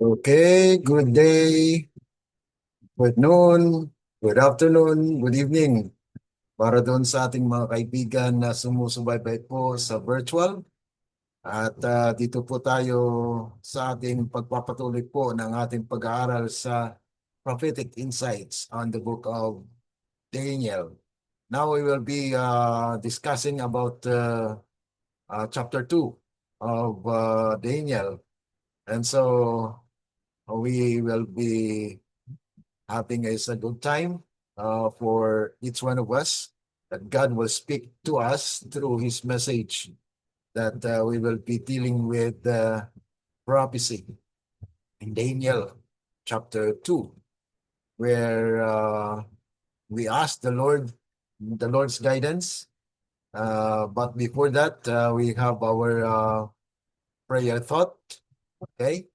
Okay, good day, good noon, good afternoon, good evening. Para doon sa ating mga kaibigan na sumusubaybay po sa virtual. At dito po tayo sa ating pagpapatuloy po ng ating pag-aaral sa Prophetic Insights on the Book of Daniel. Now we will be discussing about chapter 2 of Daniel. And so we will be having a good time for each one of us, that God will speak to us through His message, that we will be dealing with prophecy in Daniel chapter 2, where we ask the Lord's guidance. But before that, we have our prayer thought. Okay?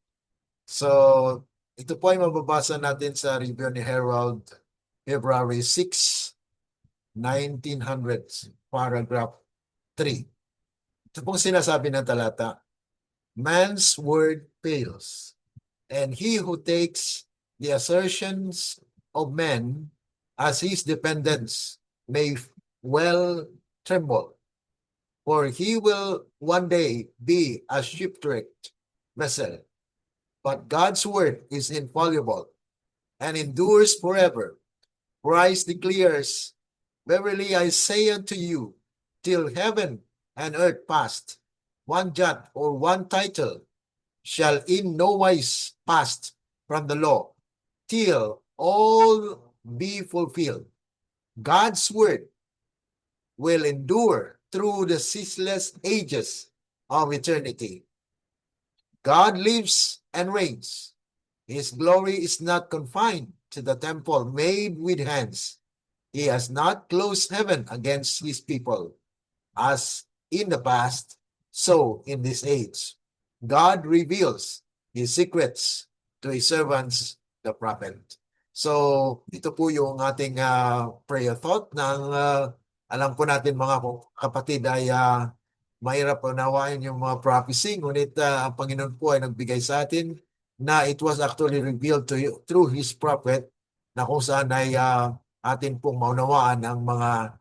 So, ito po ay mababasa natin sa Review ni Herald, February 6, 1900, paragraph 3. Ito pong sinasabi ng talata, man's word fails, and he who takes the assertions of men as his dependence may well tremble, for he will one day be a shipwrecked vessel. But God's word is infallible and endures forever. Christ declares, verily I say unto you, till heaven and earth passed, one jot or one title shall in no wise pass from the law, till all be fulfilled. God's word will endure through the ceaseless ages of eternity. God lives and reigns. His glory is not confined to the temple made with hands. He has not closed heaven against his people, as in the past, so in this age. God reveals his secrets to his servants, the prophet. So, ito po yung ating prayer thought ng alam ko natin mga kapatid ay mahirap unawain yung mga prophecy, ngunit ang Panginoon po ay nagbigay sa atin na it was actually revealed to you through His prophet, na kung saan ay atin pong maunawaan ang mga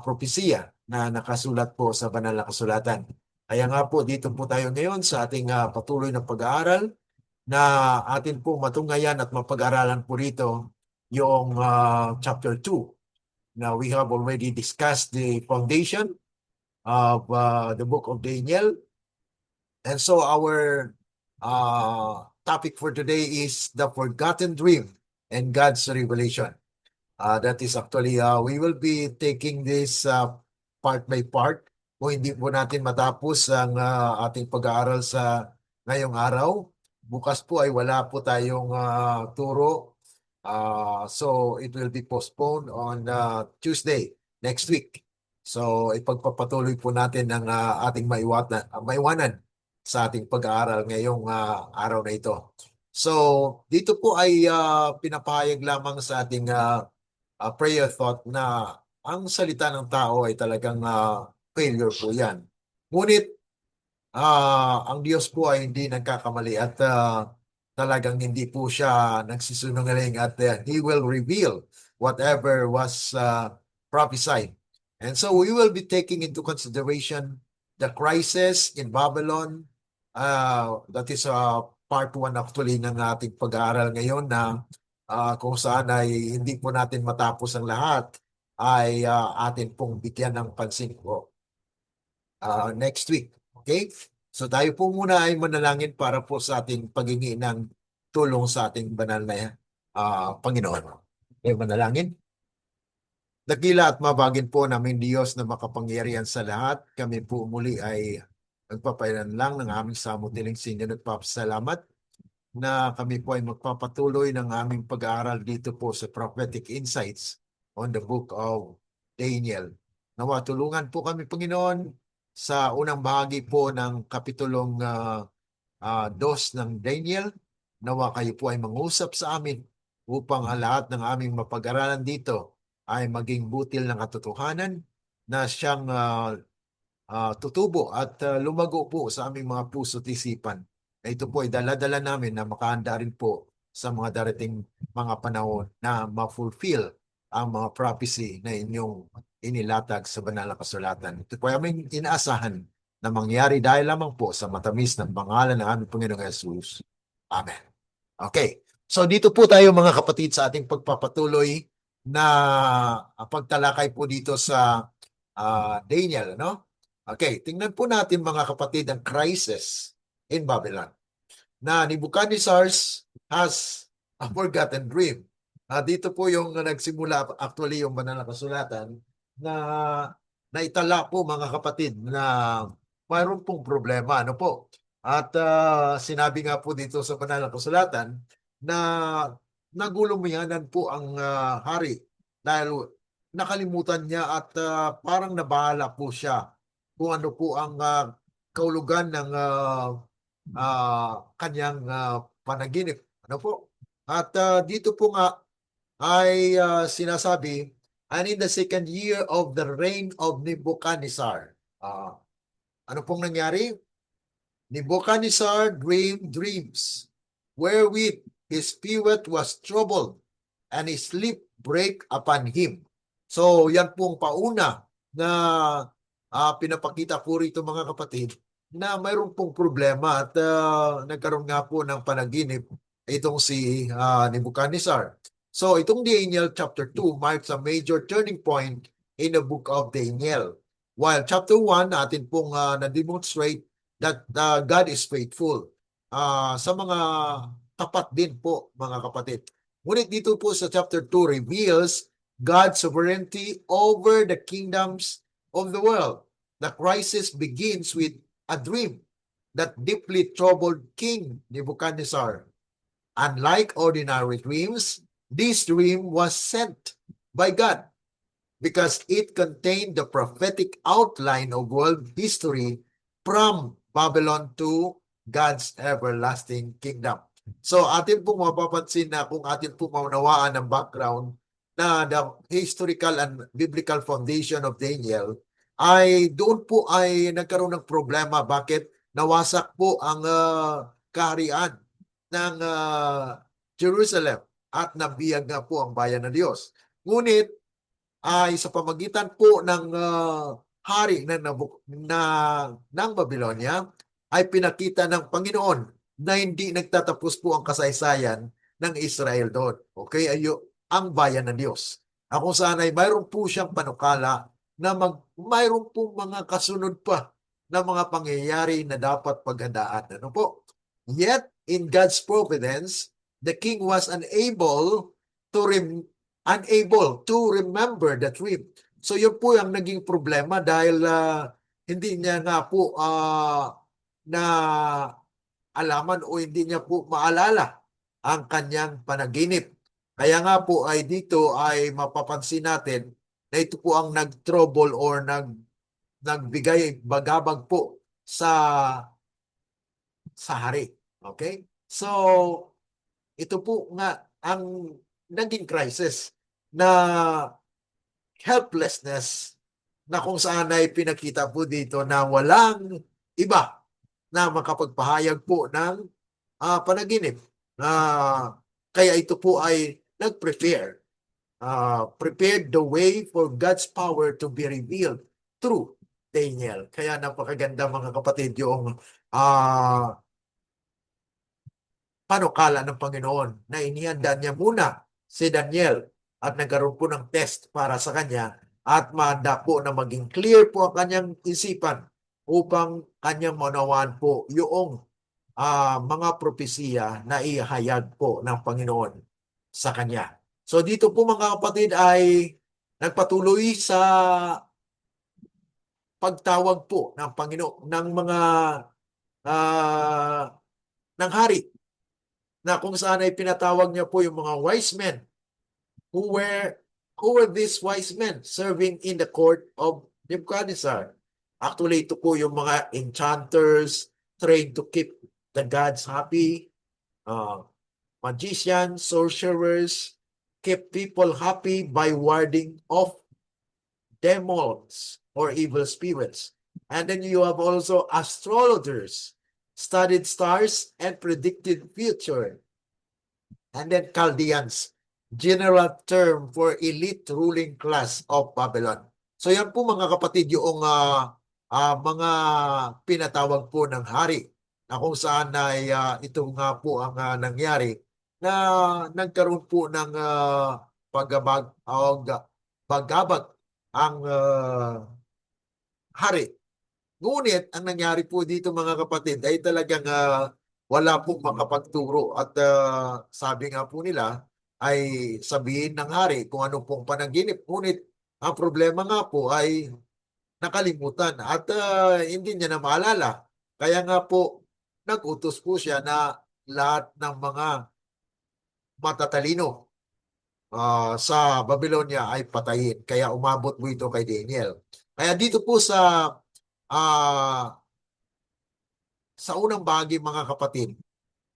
propesiya na nakasulat po sa banal na kasulatan. Kaya nga po dito po tayo ngayon sa ating patuloy na pag-aaral, na atin po matunghayan at mapag-aralan po rito yung chapter 2. Now we have already discussed the foundation of the book of Daniel. And so our topic for today is the forgotten dream and God's revelation. That is actually, we will be taking this part by part. Kung hindi po natin matapos ang ating pag-aaral sa ngayong araw, bukas po ay wala po tayong turo. So it will be postponed on Tuesday next week. So ipagpapatuloy po natin ang ating maiwanan sa ating pag-aaral ngayong araw na ito. So dito po ay pinapahayag lamang sa ating prayer thought na ang salita ng tao ay talagang failure po yan. Ngunit ang Diyos po ay hindi nagkakamali at talagang hindi po siya nagsisinungaling, at He will reveal whatever was prophesied. And so we will be taking into consideration the crisis in Babylon. That is part 1 actually ng ating pag-aaral ngayon, na kung saan ay hindi po natin matapos ang lahat, ay atin pong bigyan ng pansin po next week. Okay? So tayo po muna ay manalangin para po sa ating paghingi ng tulong sa ating banal na Panginoon. Okay, manalangin. Dakila at mabagin po namin Diyos na makapangyarihan sa lahat. Kami po muli ay nagpapailan lang ng aming samutiling sinyo. Nagpapasalamat na kami po ay magpapatuloy ng aming pag-aaral dito po sa Prophetic Insights on the Book of Daniel. Nawa tulungan po kami, Panginoon, sa unang bahagi po ng kapitulong 2 ng Daniel. Nawa kayo po ay mangusap sa amin upang ang lahat ng aming mapag-aralan dito ay maging butil ng katotohanan, na siyang tutubo at lumago po sa aming mga puso't isipan. ito po ay dala-dala namin na makaanda rin po sa mga darating mga panahon na ma-fulfill ang mga prophecy na inyong inilatag sa banal na kasulatan. Ito po ay aming inaasahan na mangyari dahil lamang po sa matamis ng pangalan ng aming Panginoong Jesus. Amen. Okay. So dito po tayo mga kapatid sa ating pagpapatuloy na pagtalakay po dito sa Daniel, no? Okay, tingnan po natin mga kapatid ang crisis in Babylon na Nebuchadnezzar has a forgotten dream. Dito po yung nagsimula actually yung banal na kasulatan na naitala po mga kapatid na mayroon pong problema. Ano po? At sinabi nga po dito sa banal na kasulatan na nagulumihanan po ang hari dahil nakalimutan niya at parang nabahala po siya kung ano po ang kaulugan ng kanyang panaginip. Ano po? At dito po nga ay sinasabi, and in the second year of the reign of Nebuchadnezzar. Ano pong nangyari? Nebuchadnezzar dreamed dreams wherewith his spirit was troubled and his sleep break upon him. So yan pong pauna na pinapakita po rito mga kapatid na mayroon pong problema at nagkaroon nga po ng panaginip itong si Nebuchadnezzar. So itong Daniel chapter 2 marks a major turning point in the book of Daniel. While chapter 1 natin pong na-demonstrate that God is faithful. Sa mga tapat din po mga kapatid. Ngunit dito po sa chapter 2 reveals God's sovereignty over the kingdoms of the world. The crisis begins with a dream that deeply troubled King Nebuchadnezzar. Unlike ordinary dreams, this dream was sent by God because it contained the prophetic outline of world history from Babylon to God's everlasting kingdom. So atin pong mapapansin na kung atin pong maunawaan ang background na the historical and biblical foundation of Daniel, ay doon po ay nagkaroon ng problema. Bakit? Nawasak po ang kaharian ng Jerusalem at nabiyag nga po ang bayan ng Diyos. Ngunit ay sa pamagitan po ng hari ng Babylonia ay pinakita ng Panginoon na hindi nagtatapos po ang kasaysayan ng Israel doon. Okay? Ang bayan ng Diyos. Kung saan ay mayroon po siyang panukala na mayroon po mga kasunod pa na mga pangyayari na dapat paghandaan. Ano po? Yet, in God's providence, the king was unable to remember the dream. So yun po ang naging problema dahil hindi niya nga po na alaman o hindi niya po maalala ang kanyang panaginip. Kaya nga po ay dito ay mapapansin natin na ito po ang nag-trouble or nagbigay bagabag po sa hari. Okay? So, ito po nga ang naging crisis na helplessness na kung saan ay pinakita po dito na walang iba na makapagpahayag po ng panaginip. Kaya ito po ay nag-prepare. Prepared the way for God's power to be revealed through Daniel. Kaya napakaganda mga kapatid yung panukala ng Panginoon na inihanda niya muna si Daniel at nagkaroon po ng test para sa kanya at mahanda po na maging clear po ang kanyang isipan upang kanyang maunawaan po yung mga propesiya na ihayag po ng Panginoon sa kanya. So dito po mga kapatid ay nagpatuloy sa pagtawag po ng Panginoon ng mga ng hari na kung saan ay pinatawag niya po yung mga wise men who were these wise men serving in the court of Nebuchadnezzar. Actually, ito po yung mga enchanters trained to keep the gods happy, magicians, sorcerers, keep people happy by warding off demons or evil spirits. And then you have also astrologers studied stars, and predicted future. And then Chaldeans, general term for elite ruling class of Babylon. So yan po mga kapatid yung mga pinatawag po ng hari na kung saan ay ito nga po ang nangyari na nagkaroon po ng paggabag o bagabag ang hari. Ngunit ang nangyari po dito mga kapatid ay talagang wala pong makapagturo at sabi nga po nila ay sabihin ng hari kung ano pong panaginip. Ngunit ang problema nga po ay nakalimutan at hindi niya na maalala. Kaya nga po nag-utos po siya na lahat ng mga matatalino sa Babylonia ay patayin. Kaya umabot po ito kay Daniel. Kaya dito po sa unang bahagi mga kapatid,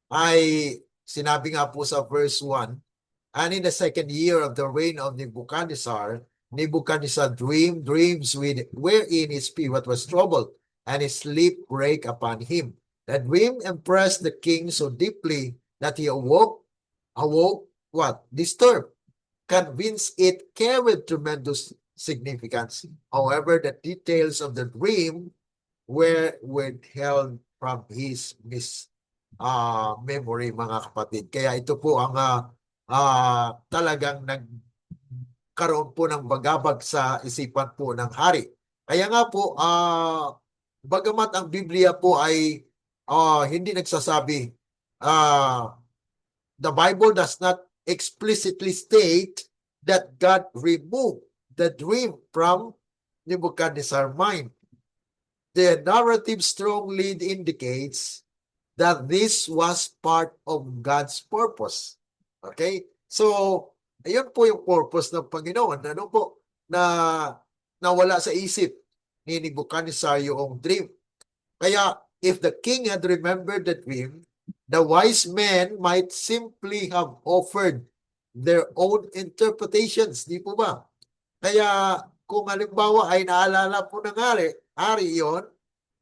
ay sinabi nga po sa verse 1, and in the second year of the reign of Nebuchadnezzar dreamed dreams wherein his spirit was troubled, and his sleep brake upon him. The dream impressed the king so deeply that he awoke, what? Disturbed, convinced it carried tremendous significance. However, the details of the dream were withheld from his memory mga kapatid. Kaya ito po ang talagang nagkaroon po ng bagabag sa isipan po ng hari. Kaya nga po, bagamat ang Biblia po ay hindi nagsasabi, the Bible does not explicitly state that God removed the dream from Nebuchadnezzar's mind. The narrative strongly indicates that this was part of God's purpose. Okay? So, ayun po yung purpose ng Panginoon. Ano po? Na nawala sa isip ni Nebuchadnezzar yung dream. Kaya, if the king had remembered the dream, the wise men might simply have offered their own interpretations. Di po ba? Kaya, kung halimbawa ay naalala po ng hari yon,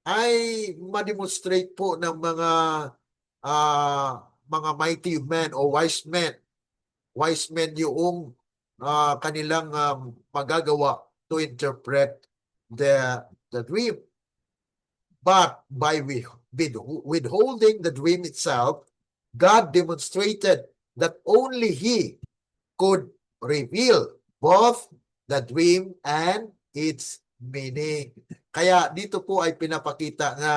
ay ma-demonstrate po ng mga mighty men o wise men. Wise men yung kanilang magagawa to interpret the dream. But by withholding the dream itself, God demonstrated that only He could reveal both the dream and its meaning. Kaya dito po ay pinapakita na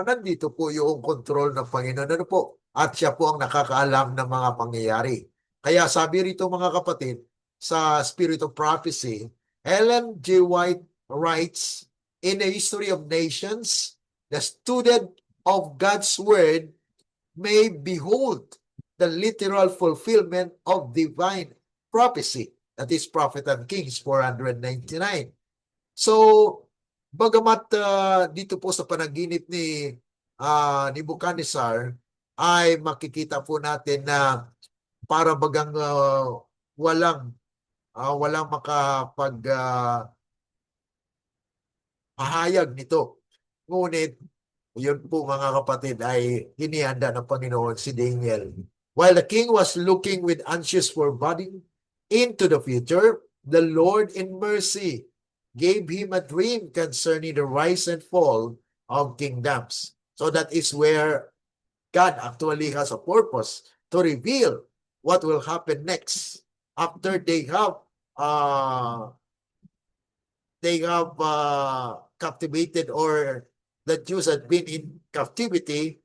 nandito po yung control ng Panginoon. Ano po? At siya po ang nakakaalam ng mga pangyayari. Kaya sabi rito mga kapatid, sa Spirit of Prophecy, Ellen G. White writes, in the history of nations, the student of God's Word may behold the literal fulfillment of divine prophecy. That is Prophet and Kings 499. So, bagamat dito po sa panaginip ni Nebuchadnezzar, ay makikita po natin na para bagang walang makapag pahayag nito. Ngunit, yun po mga kapatid ay hinihanda ng Panginoon si Daniel. While the king was looking with anxious foreboding into the future, the Lord in mercy gave him a dream concerning the rise and fall of kingdoms. So that is where God actually has a purpose to reveal what will happen next after they have captivated, or the Jews had been in captivity.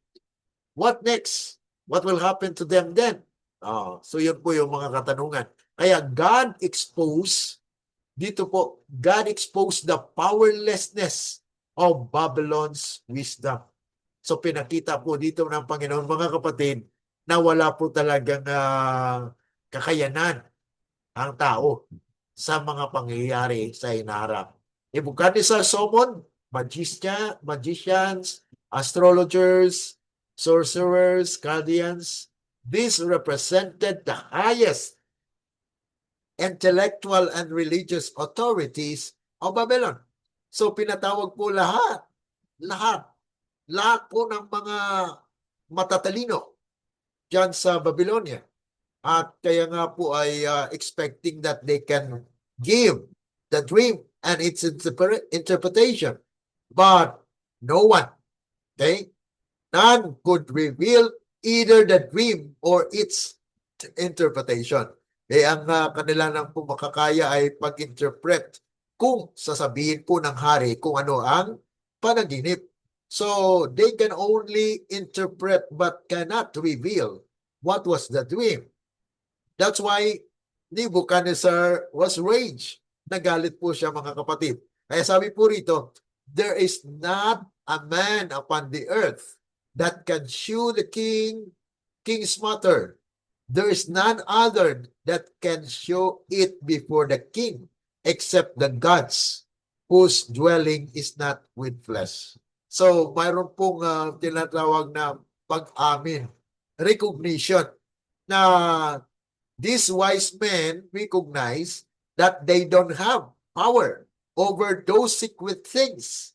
What next? What will happen to them then? So yun po yung mga katanungan. Kaya God exposed the powerlessness of Babylon's wisdom. So pinakita po dito ng Panginoon mga kapatid na wala po talagang kakayanan ang tao sa mga pangyayari sa hinaharap. Nebuchadnezzar summoned magicians, astrologers, sorcerers, Chaldeans. These represented the highest intellectual and religious authorities of Babylon. So pinatawag po lahat lahat po ng mga matatalino dyan sa Babylonia. At kaya nga po ay expecting that they can give the dream and its interpretation. But no one, okay? None could reveal either the dream or its interpretation. Kaya ang kanila lang po makakaya ay pag-interpret kung sasabihin po ng hari kung ano ang panaginip. So they can only interpret but cannot reveal what was the dream. That's why Nebuchadnezzar was raged. Nagalit po siya, mga kapatid. Kaya sabi po rito, there is not a man upon the earth that can shew the king's matter. There is none other that can show it before the king except the gods whose dwelling is not with flesh. So, mayroon pong tinatawag na pag-amin, recognition, na these wise men recognize that they don't have power over those secret things.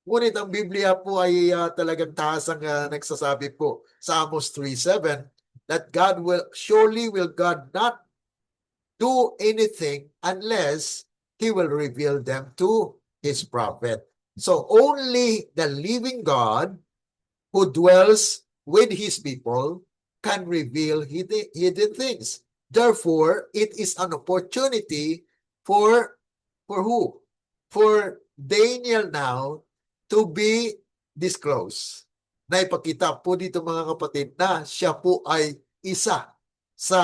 Ngunit ang Biblia po ay talagang tahasang nagsasabi po sa Amos 3:7 that surely will God not do anything unless He will reveal them to His prophet. So only the living God who dwells with His people can reveal hidden things. Therefore, it is an opportunity for who? For Daniel now to be disclosed. Naipakita po dito, mga kapatid, na siya po ay isa sa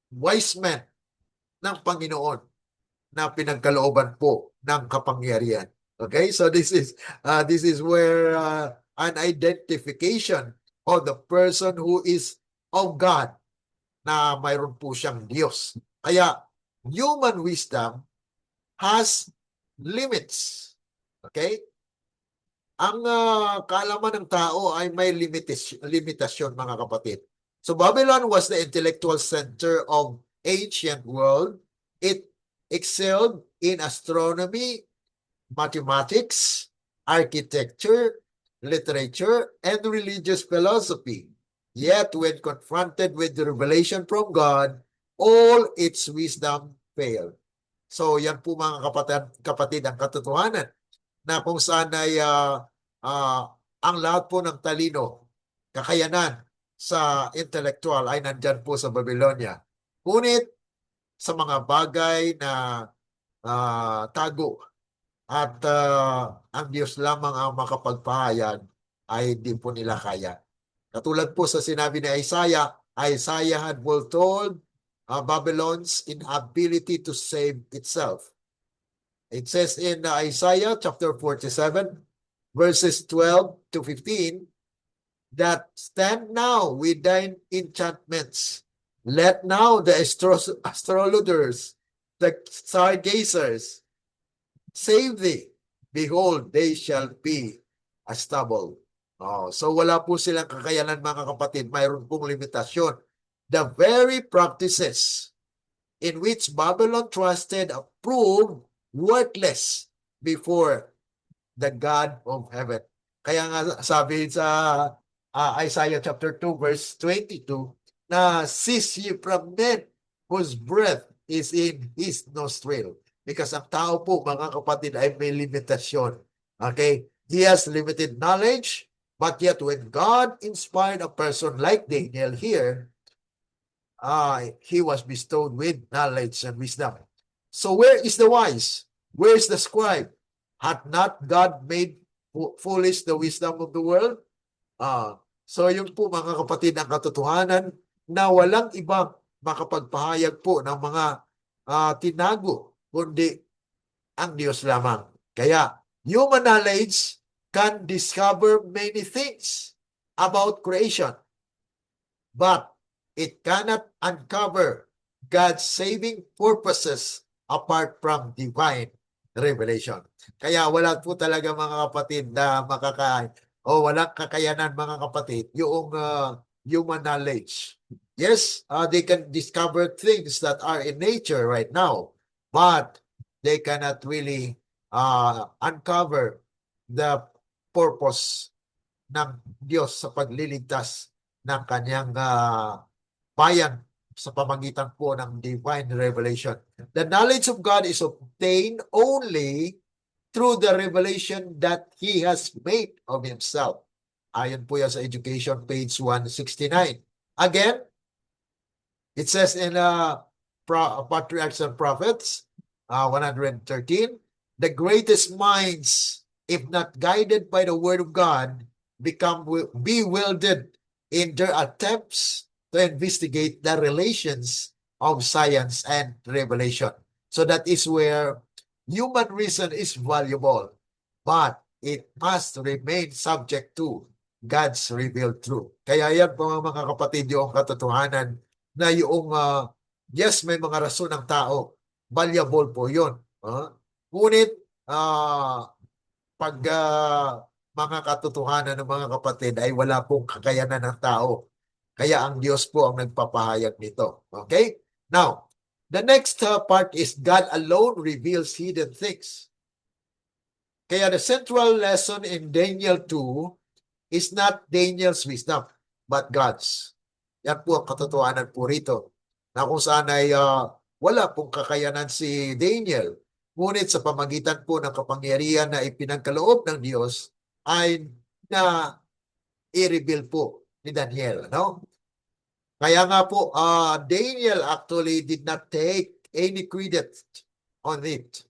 wise men ng Panginoon na pinagkalooban po ng kapangyarihan. Okay, so this is where an identification of the person who is of God, na mayroon po siyang Diyos. Kaya human wisdom has limits. Okay? Ang kaalaman ng tao ay may limitasyon, mga kapatid. So Babylon was the intellectual center of ancient world. It excelled in astronomy, mathematics, architecture, literature, and religious philosophy. Yet when confronted with the revelation from God, all its wisdom failed. So yan po, mga kapatid, ang katotohanan na kung saan ay ang lahat po ng talino, kakayanan sa intellectual ay nandyan po sa Babylonia. Ngunit sa mga bagay na tago at ang Diyos lamang ang makapagpahayag, ay hindi po nila kaya. Katulad po sa sinabi ni Isaiah had foretold Babylon's inability to save itself. It says in Isaiah chapter 47, verses 12 to 15, that stand now with thine enchantments. Let now the astrologers, the stargazers, save thee. Behold, they shall be a stubble. So wala po silang kakayanan, mga kapatid. Mayroon pong limitasyon. The very practices in which Babylon trusted proved worthless before the God of heaven. Kaya nga sabi sa Isaiah chapter 2 verse 22 na cease ye from men whose breath is in his nostril. Because ang tao po, mga kapatid, ay may limitasyon. Okay? He has limited knowledge, but yet when God inspired a person like Daniel here, he was bestowed with knowledge and wisdom. So where is the wise? Where is the scribe? Hath not God made foolish the wisdom of the world? So yun po, mga kapatid, ang katotohanan na walang ibang makapagpahayag po ng mga tinago, kundi ang Diyos lamang. Kaya human knowledge can discover many things about creation, but it cannot uncover God's saving purposes apart from divine revelation. Kaya wala po talaga, mga kapatid, na walang kakayanan, mga kapatid, yung human knowledge. Yes, they can discover things that are in nature right now, but they cannot really uncover the purpose ng Diyos sa pagliligtas ng kanyang bayan sa pamagitan po ng divine revelation. The knowledge of God is obtained only through the revelation that He has made of Himself. Ayon po yan sa Education, page 169. Again, it says in Patriarchs and Prophets, 113, the greatest minds, if not guided by the Word of God, become bewildered in their attempts to investigate the relations of science and revelation. So that is where human reason is valuable, but it must remain subject to God's revealed truth. Kaya yan po mga kapatid, yung katotohanan na yung yes, may mga rason ng tao, valuable po yun. Ngunit pag mga katotohanan ng mga kapatid ay wala pong kakayanan ng tao. Kaya ang Diyos po ang nagpapahayag nito. Okay? Now, the next part is God alone reveals hidden things. Kaya the central lesson in Daniel 2 is not Daniel's wisdom, but God's. Yan po ang katotohanan po rito. Na kung saan ay wala pong kakayanan si Daniel. Ngunit sa pamagitan po ng kapangyarihan na ipinagkaloob ng Diyos ay na i-reveal po ni Daniel. No? Kaya nga po, Daniel actually did not take any credit on it.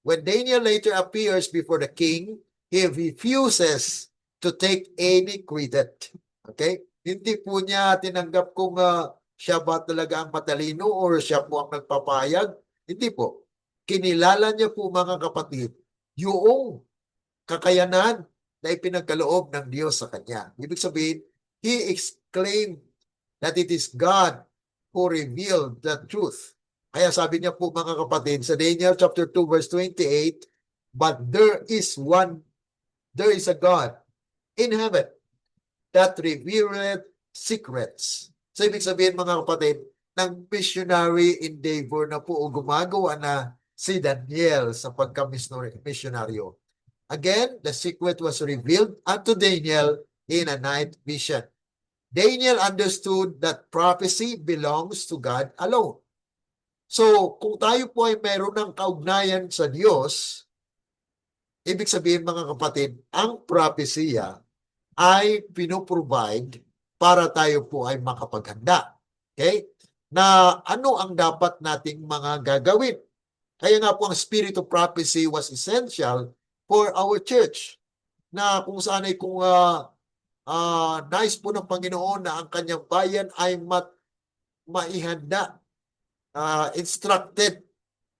When Daniel later appears before the king, he refuses to take any credit. Okay? Hindi po niya tinanggap kung siya ba talaga ang matalino or siya po ang nagpapayag. Hindi po. Kinilala niya po mga kapatid yung kakayanan na ipinagkaloob ng Diyos sa kanya. Ibig sabihin, he exclaimed that it is God who revealed the truth. Kaya sabi niya po mga kapatid sa Daniel chapter 2 verse 28, but there is a God in heaven that revealeth secrets. So ibig sabihin mga kapatid, ng missionary endeavor na po o gumagawa na si Daniel sa pagka-misyonaryo. Again, the secret was revealed unto Daniel in a night vision. Daniel understood that prophecy belongs to God alone. So, kung tayo po ay meron ng kaugnayan sa Diyos, ibig sabihin mga kapatid, ang propesya ay pinoprovide para tayo po ay makapaghanda. Okay? Na ano ang dapat nating mga gagawin. Kaya nga po ang spirit of prophecy was essential for our church. Na kung saan ay kung nais po ng Panginoon na ang kanyang bayan ay maihanda, instructed.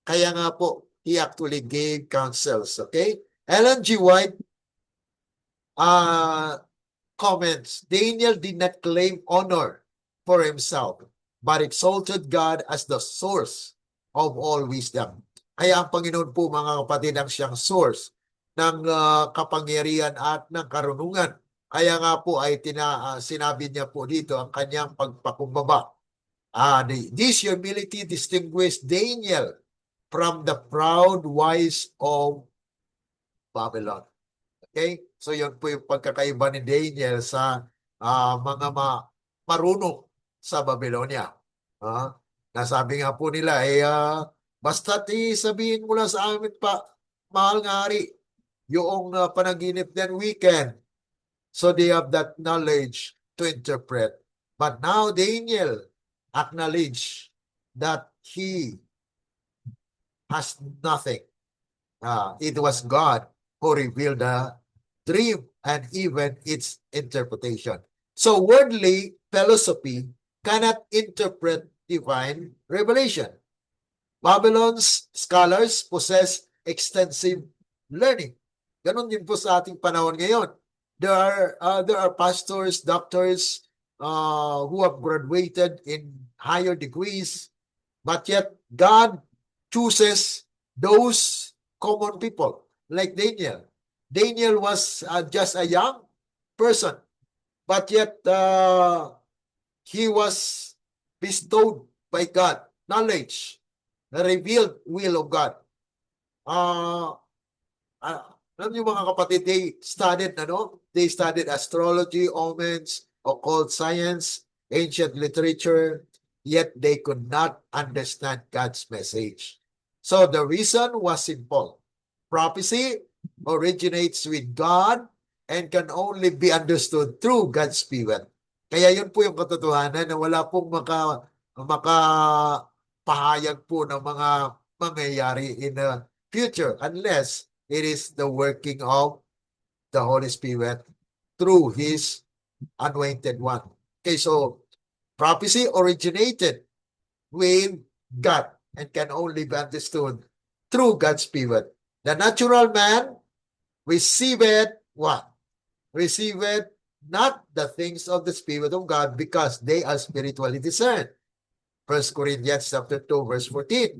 Kaya nga po, he actually gave counsels. Okay? Ellen G. White comments, Daniel did not claim honor for himself, but exalted God as the source of all wisdom. Kaya ang Panginoon po mga kapatid ang siyang source ng kapangyarihan at ng karunungan. Kaya nga po ay sinabi niya po dito ang kanyang pagpakumbaba. This humility distinguished Daniel from the proud wise of Babylon. Okay? So yun po yung pagkakaiba ni Daniel sa mga marunong sa Babylonia. Nasabi nga po nila, basta't sabihin mo lang sa amin pa, mahal nga hari, yung panaginip din weekend. So they have that knowledge to interpret. But now Daniel acknowledged that he has nothing. It was God who revealed the dream and even its interpretation. So worldly philosophy cannot interpret divine revelation. Babylon's scholars possess extensive learning. Ganon din po sa ating panahon ngayon. There are pastors, doctors who have graduated in higher degrees, but yet God chooses those common people like Daniel. Daniel was just a young person, but yet he was bestowed by God knowledge, the revealed will of God. Alam niyo mga kapatid, they studied astrology, omens, occult science, ancient literature, yet they could not understand God's message. So the reason was simple. Prophecy originates with God and can only be understood through God's Spirit. Kaya yun po yung katotohanan na wala pong makapahayag po ng mga mangyayari in the future unless it is the working of the Holy Spirit through His anointed one. Okay, so prophecy originated with God and can only be understood through God's Spirit. The natural man received what? Received not the things of the Spirit of God because they are spiritually discerned. 1 Corinthians chapter 2, verse 14.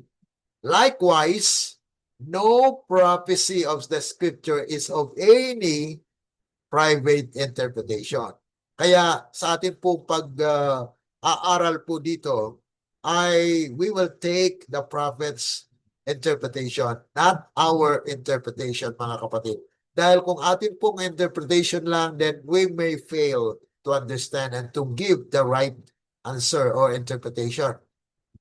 Likewise, no prophecy of the Scripture is of any private interpretation. Kaya sa atin po pag-aaral po dito, we will take the prophet's interpretation, not our interpretation, mga kapatid. Dahil kung atin pong interpretation lang, then we may fail to understand and to give the right answer or interpretation.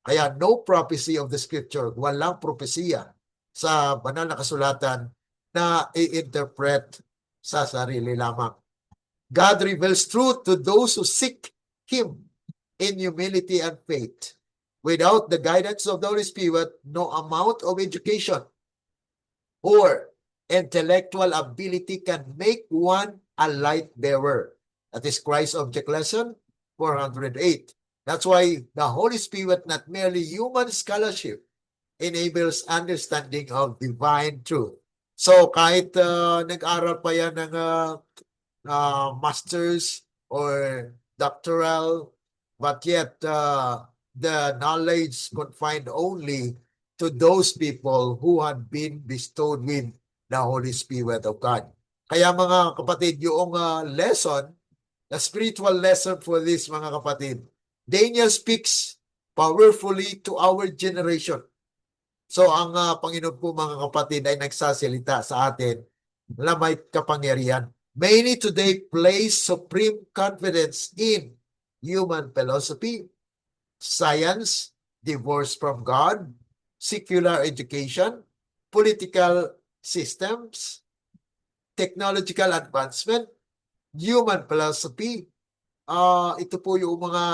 Kaya no prophecy of the Scripture, walang propesiya sa banal na kasulatan na i-interpret sa sarili lamang. God reveals truth to those who seek Him in humility and faith. Without the guidance of the Holy Spirit, no amount of education or intellectual ability can make one a light bearer. That is Christ's Object Lesson 408. That's why the Holy Spirit, not merely human scholarship, enables understanding of divine truth. So kahit nag-aral pa yan ng master's or doctoral, but yet the knowledge confined only to those people who had been bestowed with the Holy Spirit of God. Kaya mga kapatid, yung lesson, the spiritual lesson for this mga kapatid, Daniel speaks powerfully to our generation. So ang Panginoon po mga kapatid ay nagsasalita sa atin na may kapangyarihan. Many today place supreme confidence in human philosophy, science, divorce from God, secular education, political systems, technological advancement, human philosophy. Ito po yung mga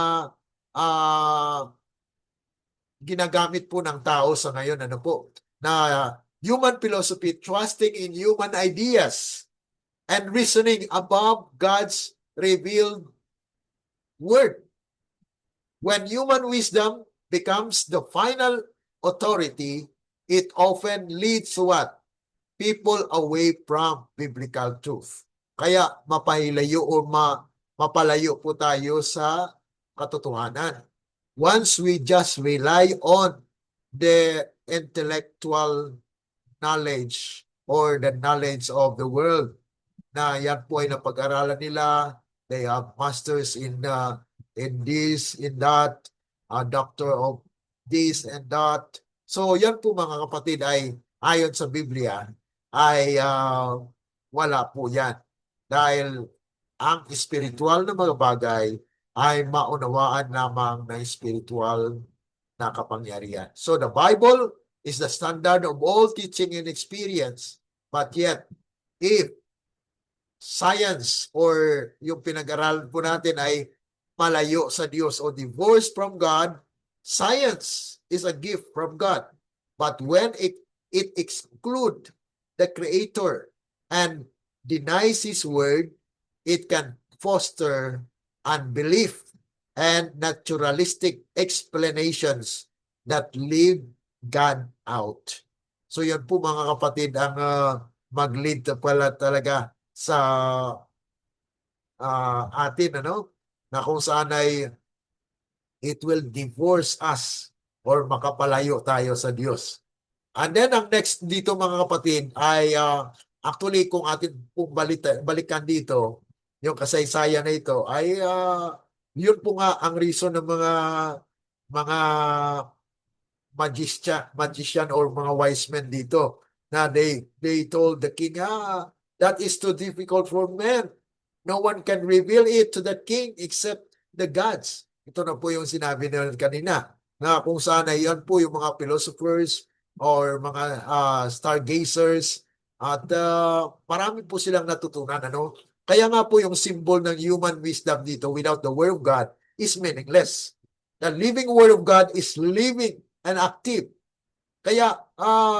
ginagamit po ng tao sa ngayon, na human philosophy, trusting in human ideas and reasoning above God's revealed word. When human wisdom becomes the final authority, it often leads to what? People away from biblical truth. Kaya mapalayo po tayo sa katotohanan. Once we just rely on the intellectual knowledge or the knowledge of the world, na yan po ay napag-aralan nila, they have masters in this, in that, doctor of this and that. So yan po mga kapatid ay ayon sa Biblia ay wala po yan. Dahil ang spiritual na mga bagay ay maunawaan lamang ng spiritual na kapangyarihan. So the Bible is the standard of all teaching and experience. But yet, if science or yung pinag-aralan po natin ay malayo sa Diyos o divorced from God, science is a gift from God. But when it excludes the Creator and denies His word, it can foster unbelief and naturalistic explanations that leave God out. So yan po mga kapatid ang mag-lead pala talaga sa atin, na kung saan ay it will divorce us or makapalayo tayo sa Diyos. And then ang next dito mga kapatid ay actually kung atin pong balikan dito, yung kasaysayan na ito ay yun po nga ang reason ng mga magician or mga wise men dito na they told the king, that is too difficult for men. No one can reveal it to the king except the gods. Ito na po yung sinabi nila kanina, na kung sana yan po yung mga philosophers or mga stargazers, at marami po silang natutunan. Ano? Kaya nga po yung symbol ng human wisdom dito without the word of God is meaningless. The living word of God is living and active. Kaya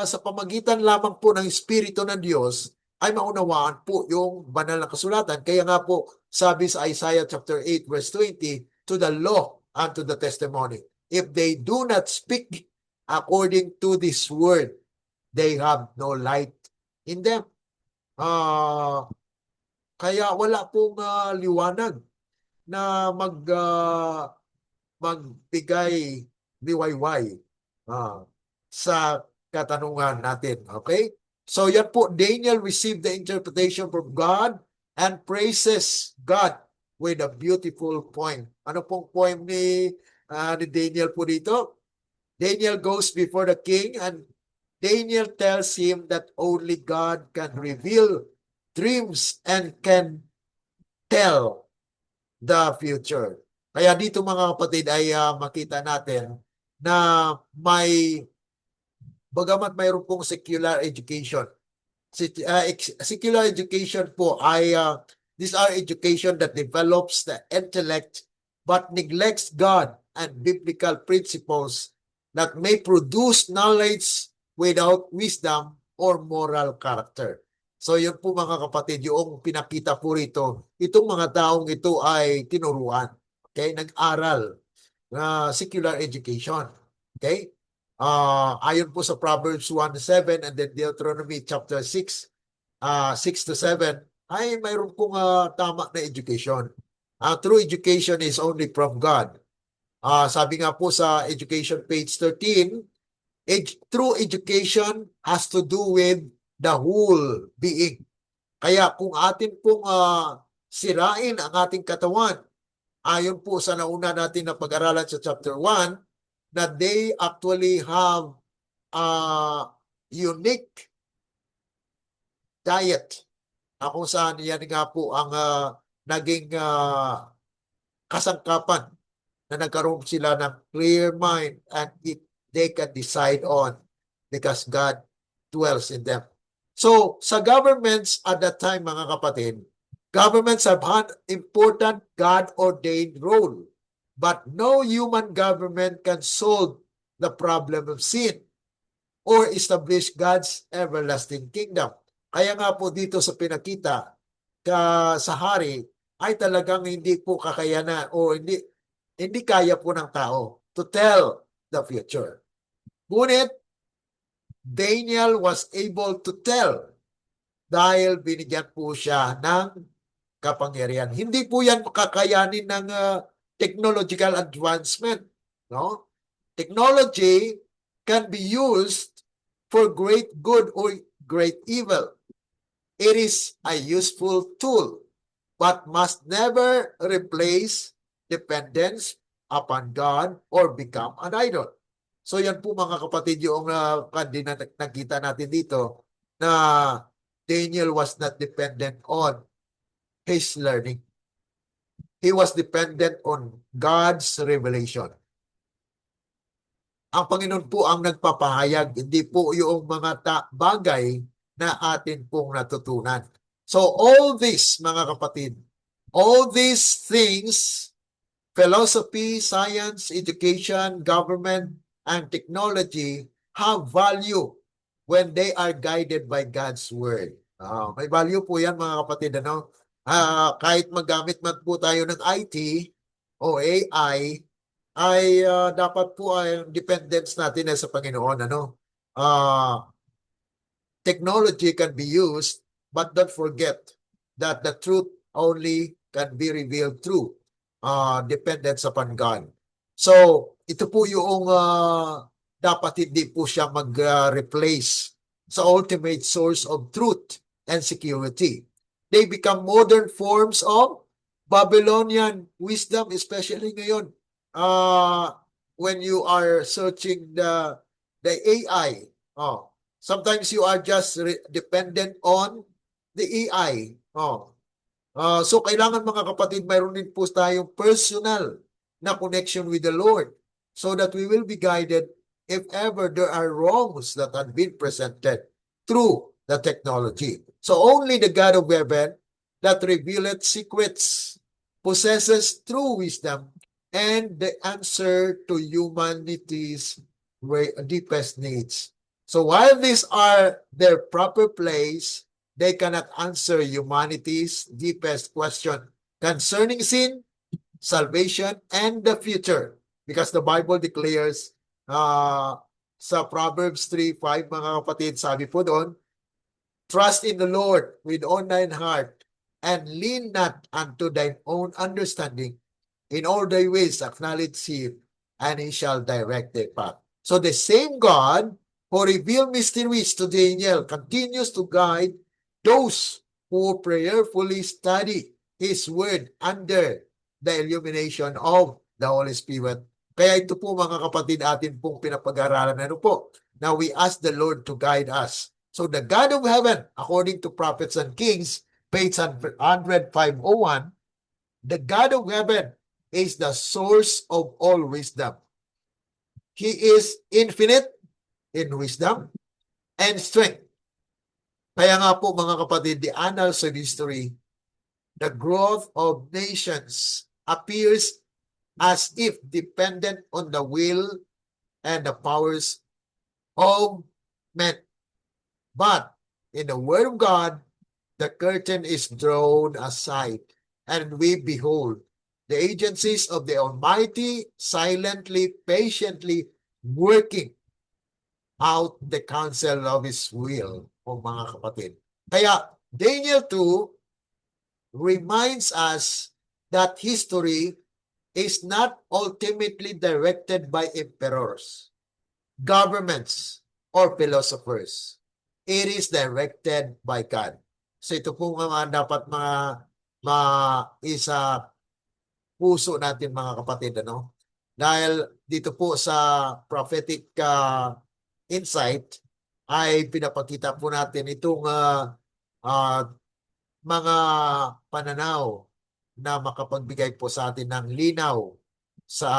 sa pamagitan lamang po ng Espiritu ng Diyos ay maunawaan po yung banal na kasulatan. Kaya nga po sabi sa Isaiah chapter 8 verse 20, to the law and to the testimony. If they do not speak according to this word, they have no light in them. Kaya wala pong liwanag na magbigay liwayway sa katanungan natin. Okay? So yan po, Daniel received the interpretation from God and praises God with a beautiful poem. Ano pong poem ni Daniel po dito? Daniel goes before the king and Daniel tells him that only God can reveal dreams and can tell the future. Kaya dito mga kapatid ay makita natin na bagamat mayroon pong secular education. Secular education po ay these are education that develops the intellect but neglects God and biblical principles that may produce knowledge without wisdom or moral character. So yun po mga kapatid, yung pinakita po rito, itong mga taong ito ay tinuruan. Okay? Nag-aral na secular education. Okay? Ayon po sa Proverbs 1:7 and then Deuteronomy chapter 6, 6 to 7, ay mayroon pong tama na education. True education is only from God. Sabi nga po sa education page 13, true education has to do with the whole being. Kaya kung atin pong sirain ang ating katawan, ayon po sa nauna natin na pag-aralan sa chapter 1, that they actually have a unique diet na kung saan yan nga po ang naging kasangkapan na nagkaroon sila ng clear mind and they can decide on because God dwells in them. So, sa governments at that time, mga kapatid, governments have had important God-ordained role. But no human government can solve the problem of sin or establish God's everlasting kingdom. Kaya nga po dito sa pinakita sa hari ay talagang hindi po kakayanan o hindi kaya po ng tao to tell the future. Ngunit Daniel was able to tell dahil binigyan po siya ng kapangyarihan. Hindi po yan kakayanin ng technological advancement. No? Technology can be used for great good or great evil. It is a useful tool, but must never replace dependence upon God or become an idol. So yan po mga kapatid yung nakita natin dito na Daniel was not dependent on his learning. He was dependent on God's revelation. Ang Panginoon po ang nagpapahayag, hindi po yung mga bagay na atin pong natutunan. So all this, mga kapatid, all these things, philosophy, science, education, government, and technology have value when they are guided by God's word. May value po yan mga kapatid. Ano? Kahit maggamit man po tayo ng IT o AI, ay dapat po ay dependence natin sa Panginoon. Ano? Technology can be used, but don't forget that the truth only can be revealed through dependence upon God. So, ito po yung dapat hindi po siya mag-replace sa ultimate source of truth and security. They become modern forms of Babylonian wisdom, especially ngayon. When you are searching the AI, Sometimes you are just dependent on the AI. So kailangan mga kapatid, mayroon din po tayong personal na connection with the Lord so that we will be guided if ever there are wrongs that have been presented through the technology. So only the God of heaven that revealeth secrets possesses true wisdom and the answer to humanity's deepest needs. So while these are their proper place, they cannot answer humanity's deepest question concerning sin, salvation, and the future. Because the Bible declares sa Proverbs 3:5, mga kapatid, sabi po doon, trust in the Lord with all thine heart and lean not unto thine own understanding. In all thy ways acknowledge him, and he shall direct thy path. So the same God who revealed mysteries to Daniel continues to guide those who prayerfully study His Word under the illumination of the Holy Spirit. Kaya ito po mga kapatid atin pong pinapag-aralan. Ano po? Now we ask the Lord to guide us. So the God of heaven, according to Prophets and Kings, page 105:01, the God of heaven is the source of all wisdom. He is infinite in wisdom and strength. Kaya nga po mga kapatid, the annals of history, the growth of nations appears as if dependent on the will and the powers of men. But in the Word of God, the curtain is drawn aside, and we behold the agencies of the Almighty silently, patiently working out the counsel of His will, o mga kapatid. Kaya Daniel 2 reminds us that history is not ultimately directed by emperors, governments, or philosophers. It is directed by God. So ito po nga dapat isa puso natin mga kapatid, ano? Dahil dito po sa prophetic insight ay pinapakita po natin itong mga pananaw na makapagbigay po sa atin ng linaw sa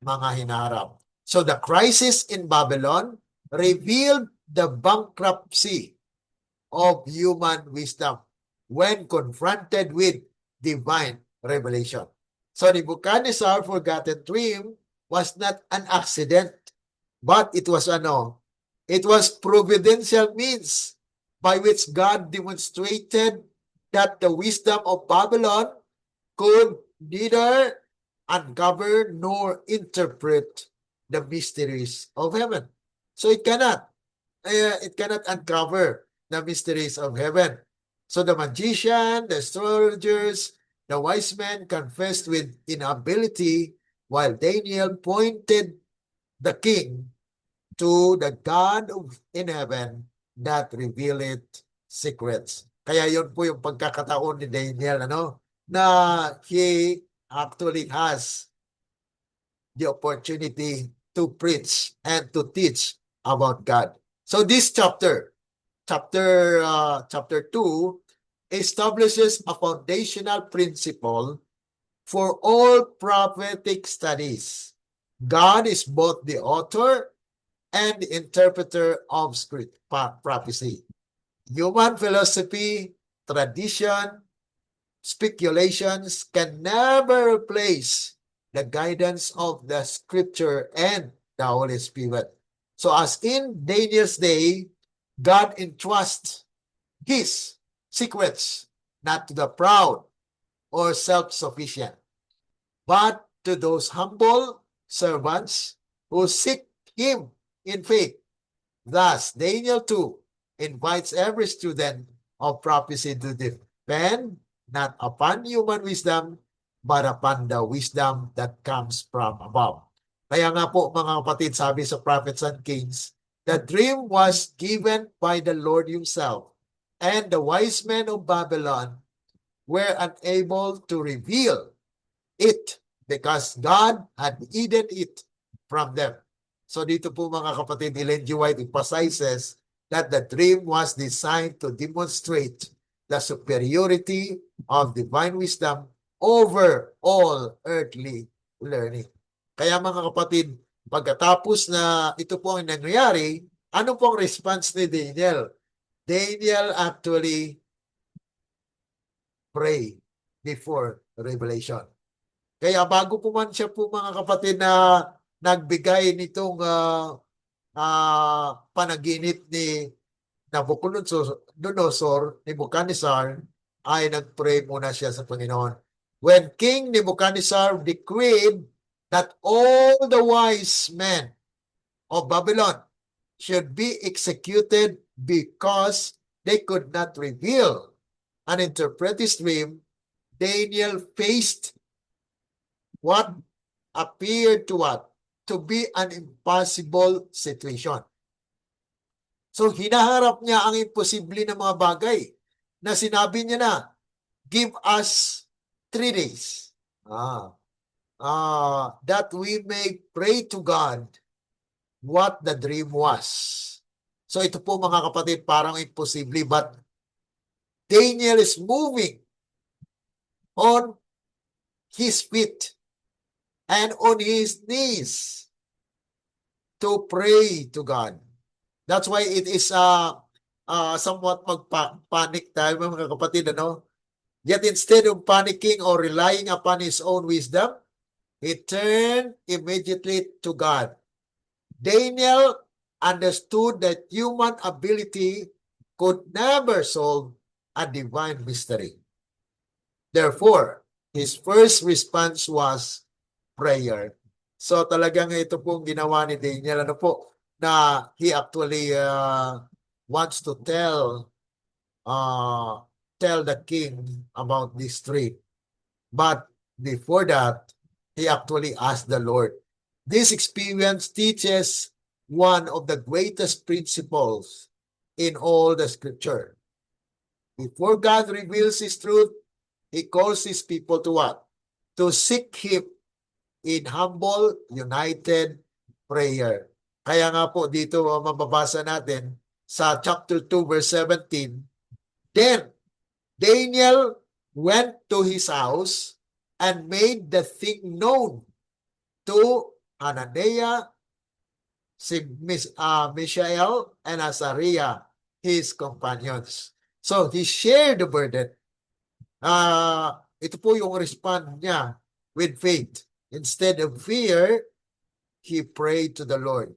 mga hinaharap. So the crisis in Babylon revealed the bankruptcy of human wisdom when confronted with divine revelation. So Nebuchadnezzar's forgotten dream was not an accident, but it was providential means by which God demonstrated that the wisdom of Babylon could neither uncover nor interpret the mysteries of heaven. So it cannot uncover the mysteries of heaven. So the magician, the astrologers, the wise men confessed with inability, while Daniel pointed the king to the God in heaven that revealed secrets. Kaya yun po yung pagkakataon ni Daniel, na he actually has the opportunity to preach and to teach about God. So this chapter 2, establishes a foundational principle for all prophetic studies. God is both the author and the interpreter of script prophecy. Human philosophy, tradition, speculations can never replace the guidance of the scripture and the Holy Spirit. So as in Daniel's day, God entrusts His secrets not to the proud or self-sufficient, but to those humble servants who seek Him in faith. Thus, Daniel 2 invites every student of prophecy to depend not upon human wisdom, but upon the wisdom that comes from above. Kaya nga po mga kapatid, sabi sa Prophets and Kings, the dream was given by the Lord Himself, and the wise men of Babylon were unable to reveal it because God had hidden it from them. So dito po mga kapatid, Ellen G. White emphasizes that the dream was designed to demonstrate the superiority of divine wisdom over all earthly learning. Kaya mga kapatid, pagkatapos na ito po ang nangyayari, ano pong response ni Daniel? Daniel actually pray before revelation. Kaya bago po man siya po mga kapatid na nagbigay nitong panaginip ni Nabucodonosor, Nebuchadnezzar, ay nagpray muna siya sa Panginoon. When King Nebuchadnezzar decreed that all the wise men of Babylon should be executed because they could not reveal and interpret his dream, Daniel faced what appeared to be an impossible situation. So hinaharap niya ang imposible na mga bagay na sinabi niya na, give us 3 days that we may pray to God what the dream was. So ito po mga kapatid, parang imposible, but Daniel is moving on his feet and on his knees to pray to God. That's why it is somewhat magpanic tayo mga kapatid, ano? Yet instead of panicking or relying upon his own wisdom, he turned immediately to God. Daniel understood that human ability could never solve a divine mystery. Therefore, his first response was prayer. So talagang ito pong ginawa ni Daniel, ano po, na he actually wants to tell the king about this dream. But before that, he actually asked the Lord. This experience teaches one of the greatest principles in all the scripture. Before God reveals his truth, he calls his people to what? To seek him in humble, united prayer. Kaya nga po dito mababasa natin sa chapter 2 verse 17, then Daniel went to his house and made the thing known to Hananiah, Mishael, and Azariah, his companions. So he shared the burden. Ito po yung respond niya with faith. Instead of fear, he prayed to the Lord.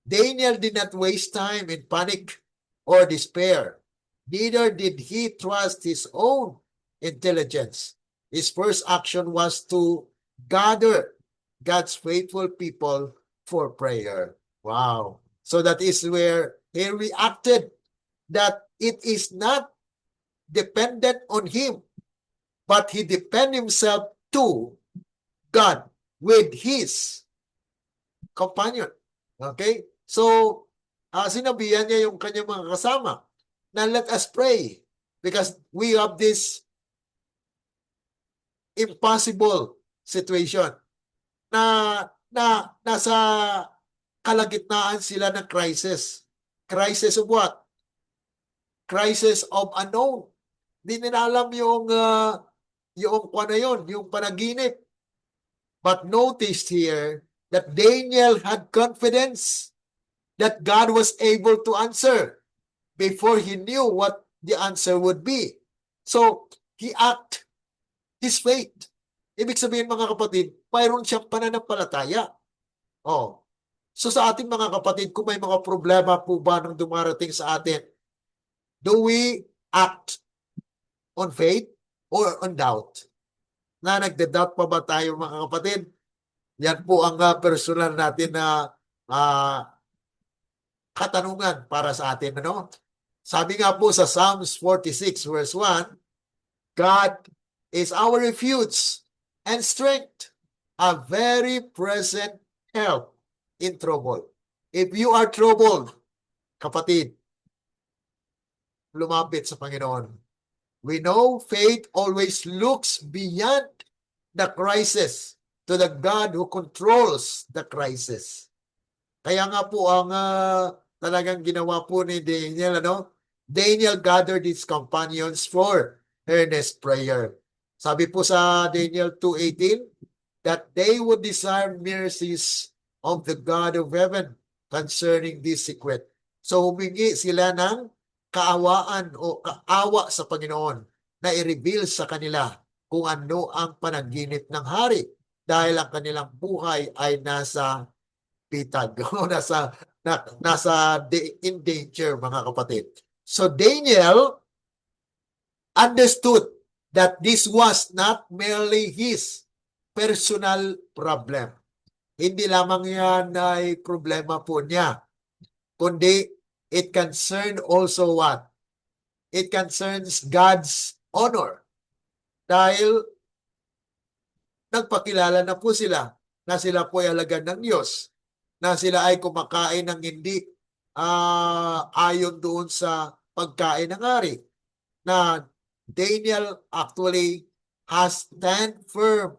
Daniel did not waste time in panic or despair. Neither did he trust his own intelligence. His first action was to gather God's faithful people for prayer. Wow. So that is where he reacted that it is not dependent on him, but he depended himself to God with his companion. Okay? So, sinabihan niya yung kanyang mga kasama na let us pray because we have this impossible situation na nasa kalagitnaan sila ng crisis. Crisis of what? Crisis of unknown. Hindi nila alam yung yung panaginip. But notice here that Daniel had confidence that God was able to answer before he knew what the answer would be. So, he acted his faith. Ibig sabihin mga kapatid, mayroon siyang pananampalataya. Oh. So sa ating mga kapatid, kung may mga problema po ba nang dumarating sa atin, do we act on faith or on doubt? Na nagda-doubt pa ba tayo mga kapatid? Yan po ang personal natin na katanungan para sa atin. Ano? Sabi nga po sa Psalms 46 verse 1, God is our refuge and strength, a very present help in trouble. If you are troubled, kapatid, lumapit sa Panginoon. We know faith always looks beyond the crisis to the God who controls the crisis. Kaya nga po ang talagang ginawa po ni Daniel, ano? Daniel gathered his companions for earnest prayer. Sabi po sa Daniel 2:18, that they would desire mercies of the God of heaven concerning this secret. So humingi sila ng kaawaan o kaawa sa Panginoon na i-reveal sa kanila kung ano ang panaginip ng hari dahil ang kanilang buhay ay nasa pitag o in danger, mga kapatid. So Daniel understood that this was not merely his personal problem. Hindi lamang yan ay problema po niya, kundi it concerned also what? It concerns God's honor. Dahil nagpakilala na po sila na sila po ay alagad ng Diyos, na sila ay kumakain ng hindi ayon doon sa pagkain ng hari, na Daniel actually has stand firm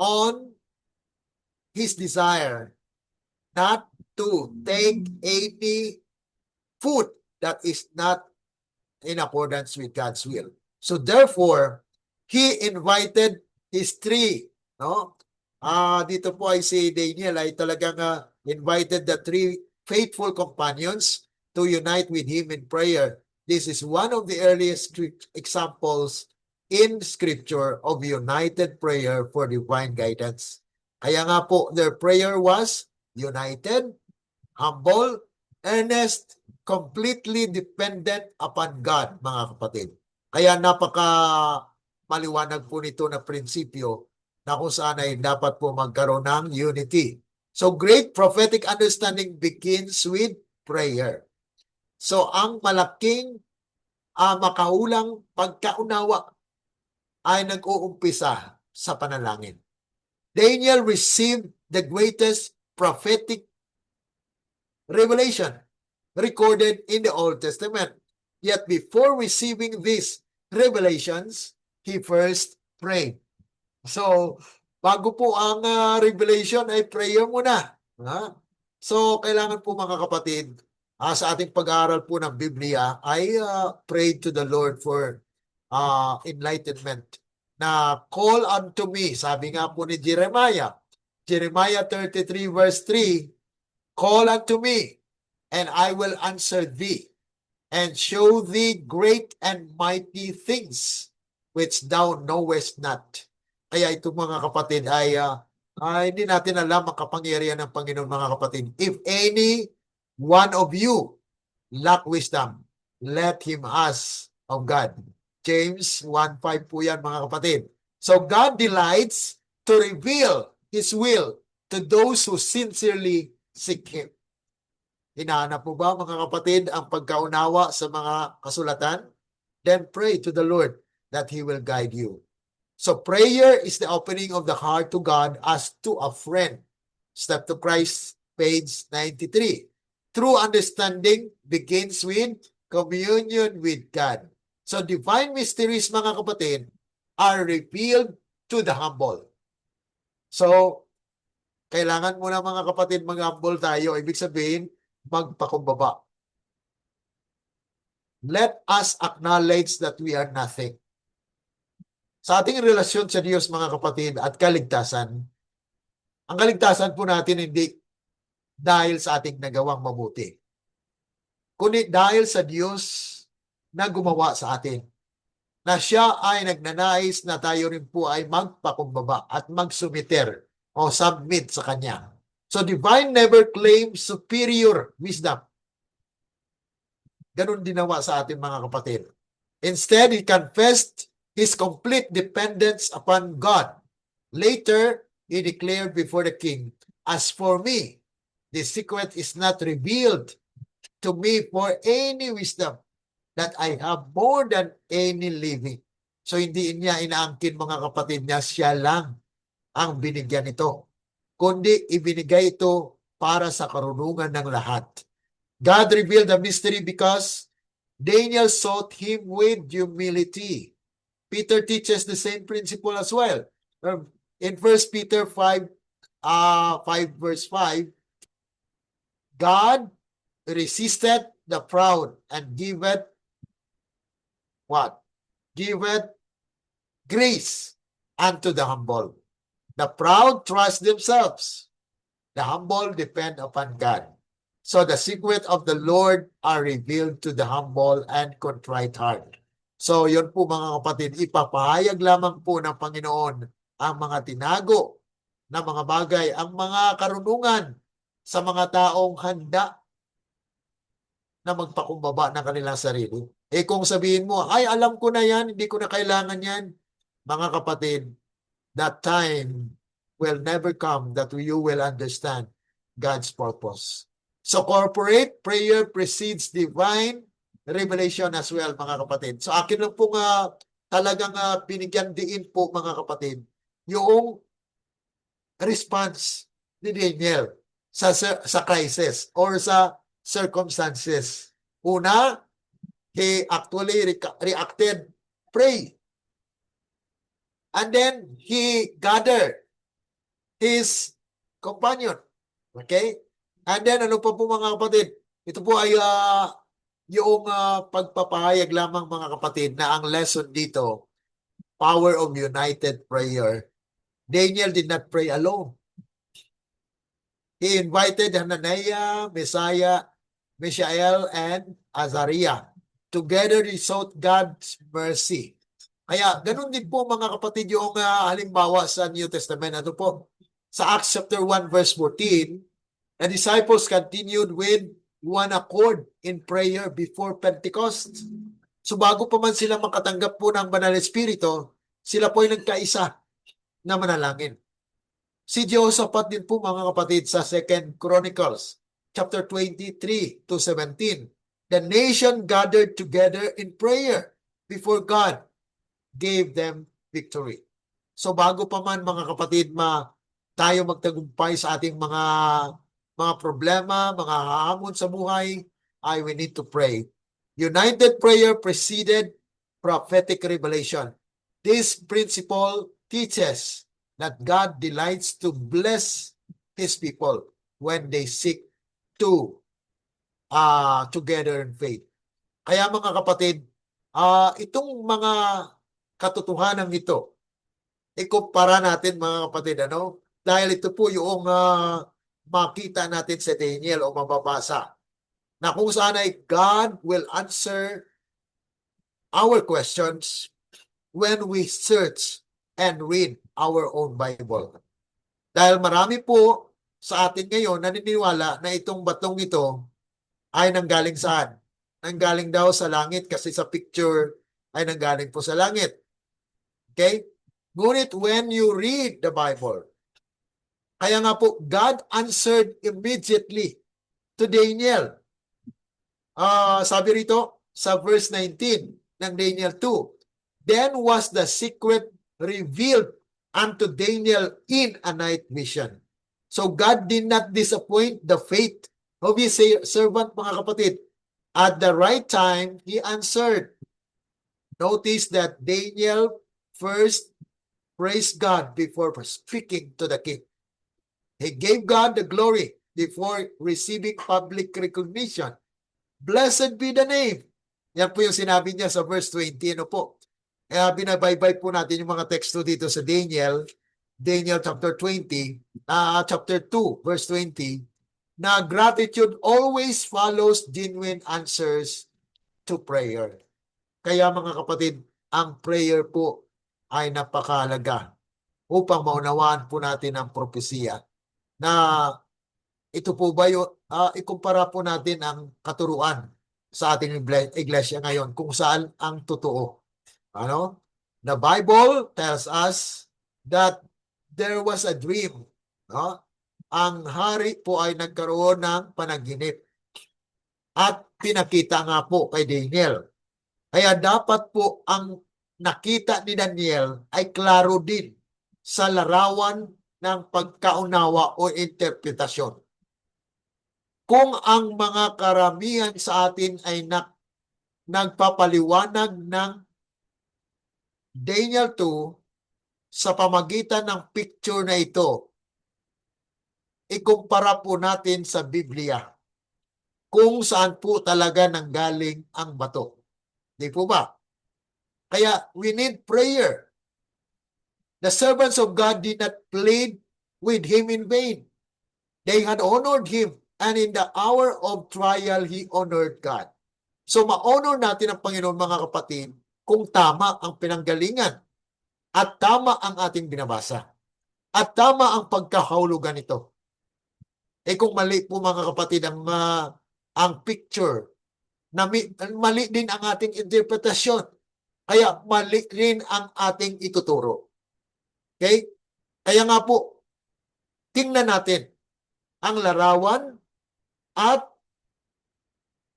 on his desire not to take any food that is not in accordance with God's will. So therefore, he invited his three, no? Dito po ay si Daniel ay talagang invited the three faithful companions to unite with him in prayer. This is one of the earliest examples in Scripture of united prayer for divine guidance. Kaya nga po, their prayer was united, humble, earnest, completely dependent upon God, mga kapatid. Kaya napaka maliwanag po nito na prinsipyo na kung saan ay dapat po magkaroon ng unity. So great prophetic understanding begins with prayer. So ang malaking makaulang pagkaunawa ay nag-uumpisa sa panalangin. Daniel received the greatest prophetic revelation recorded in the Old Testament. Yet before receiving these revelations, he first prayed. So, bago po ang revelation ay prayer muna. So, kailangan po mga kapatid, sa ating pag-aaral po ng Biblia ay pray to the Lord for enlightenment. Na call unto me, sabi nga po ni Jeremiah 33 verse 3, call unto me, and I will answer thee, and show thee great and mighty things which thou knowest not. Kaya itong mga kapatid ay hindi natin alam ang kapangyarihan ng Panginoon, mga kapatid. If any one of you lack wisdom, let him ask of God. James 1:5 po yan, mga kapatid. So God delights to reveal His will to those who sincerely seek Him. Hinahanap mo ba, mga kapatid, ang pagkaunawa sa mga kasulatan? Then pray to the Lord that He will guide you. So prayer is the opening of the heart to God as to a friend. Step to Christ, page 93. True understanding begins with communion with God. So divine mysteries, mga kapatid, are revealed to the humble. So, kailangan muna, mga kapatid, mag-humble tayo. Ibig sabihin, magpakumbaba. Let us acknowledge that we are nothing. Sa ating relasyon sa Diyos, mga kapatid, at kaligtasan, ang kaligtasan po natin hindi dahil sa ating nagawang mabuti, kundi dahil sa Diyos na gumawa sa atin, na siya ay nagnanais na tayo rin po ay magpakumbaba at magsumiter o submit sa Kanya. So divine never claims superior wisdom. Ganun dinawa sa atin, mga kapatid. Instead, he confessed his complete dependence upon God. Later, he declared before the king, as for me, the secret is not revealed to me for any wisdom that I have more than any living. So hindi niya inaangkin, mga kapatid, niya siya lang ang binigyan ito, kundi ibinigay ito para sa karunungan ng lahat. God revealed the mystery because Daniel sought Him with humility. Peter teaches the same principle as well. In 1 Peter 5 verse 5, God resisteth the proud and giveth what? Giveth grace unto the humble. The proud trust themselves. The humble depend upon God. So the secret of the Lord are revealed to the humble and contrite heart. So yun po mga kapatid, ipapahayag lamang po ng Panginoon ang mga tinago na mga bagay, ang mga karunungan sa mga taong handa na magpakumbaba ng kanilang sarili. Eh kung sabihin mo, ay alam ko na yan, hindi ko na kailangan yan. Mga kapatid, that time will never come that you will understand God's purpose. So corporate prayer precedes divine revelation as well, mga kapatid. So akin lang po talagang binigyan diin po, mga kapatid, yung response ni Daniel sa crisis or sa circumstances. Una, he actually reacted, pray. And then he gathered his companion. Okay? And then ano pa po mga kapatid? Ito po ay yung pagpapahayag lamang, mga kapatid, na ang lesson dito, power of united prayer. Daniel did not pray alone. He invited Hananiah, Mishael, and Azariah. Together they sought God's mercy. Kaya ganun din po mga kapatid yung halimbawa sa New Testament. Ano po? Sa Acts chapter 1 verse 14, the disciples continued with one accord in prayer before Pentecost. So bago pa man sila makatanggap po ng Banal Espiritu, sila po ay nagkaisa na manalangin. Si Jehoshaphat din po mga kapatid sa 2 Chronicles chapter 23 to 17. The nation gathered together in prayer before God gave them victory. So bago pa man mga kapatid tayo magtagumpay sa ating mga problema, mga hamon sa buhay, we need to pray. United prayer preceded prophetic revelation. This principle teaches that God delights to bless His people when they seek to together in faith. Kaya mga kapatid, itong mga katotohanan ito, ikumpara natin mga kapatid, dahil ito po yung makita natin sa Daniel o mababasa, na kung saan ay God will answer our questions when we search and read our own Bible. Dahil marami po sa atin ngayon naniniwala na itong batong ito ay nanggaling saan? Nanggaling daw sa langit kasi sa picture ay nanggaling po sa langit. Okay? Ngunit when you read the Bible, kaya nga po, God answered immediately to Daniel. Sabi rito sa verse 19 ng Daniel 2, then was the secret revealed unto Daniel in a night vision. So God did not disappoint the faith of His servant, mga kapatid. At the right time, He answered. Notice that Daniel first praised God before speaking to the king. He gave God the glory before receiving public recognition. Blessed be the name. Yan po yung sinabi niya sa verse 20. Ano po? Kaya binabaybay po natin yung mga teksto dito sa Daniel chapter 20, chapter 2, verse 20, na gratitude always follows genuine answers to prayer. Kaya mga kapatid, ang prayer po ay napakahalaga upang maunawaan po natin ang propesiya na ito po ba yung ikumpara po natin ang katuruan sa ating iglesia ngayon kung saan ang totoo. The Bible tells us that there was a dream. Ang hari po ay nagkaroon ng panaginip at pinakita nga po kay Daniel. Kaya dapat po ang nakita ni Daniel ay klaro din sa larawan ng pagkaunawa o interpretasyon. Kung ang mga karamihan sa atin ay nagpapaliwanag ng Daniel 2 sa pamagitan ng picture na ito, ikumpara po natin sa Biblia. kung saan po talaga nanggaling ang bato. Di po ba? Kaya we need prayer. The servants of God did not plead with him in vain. They had honored him, and in the hour of trial, he honored God. So ma-honor natin ang Panginoon, mga kapatid, kung tama ang pinanggalingan at tama ang ating binabasa at tama ang pagkahulugan nito. Kung mali po, mga kapatid, ang picture, mali din ang ating interpretasyon. Kaya mali rin ang ating ituturo. Okay? Kaya nga po, tingnan natin ang larawan at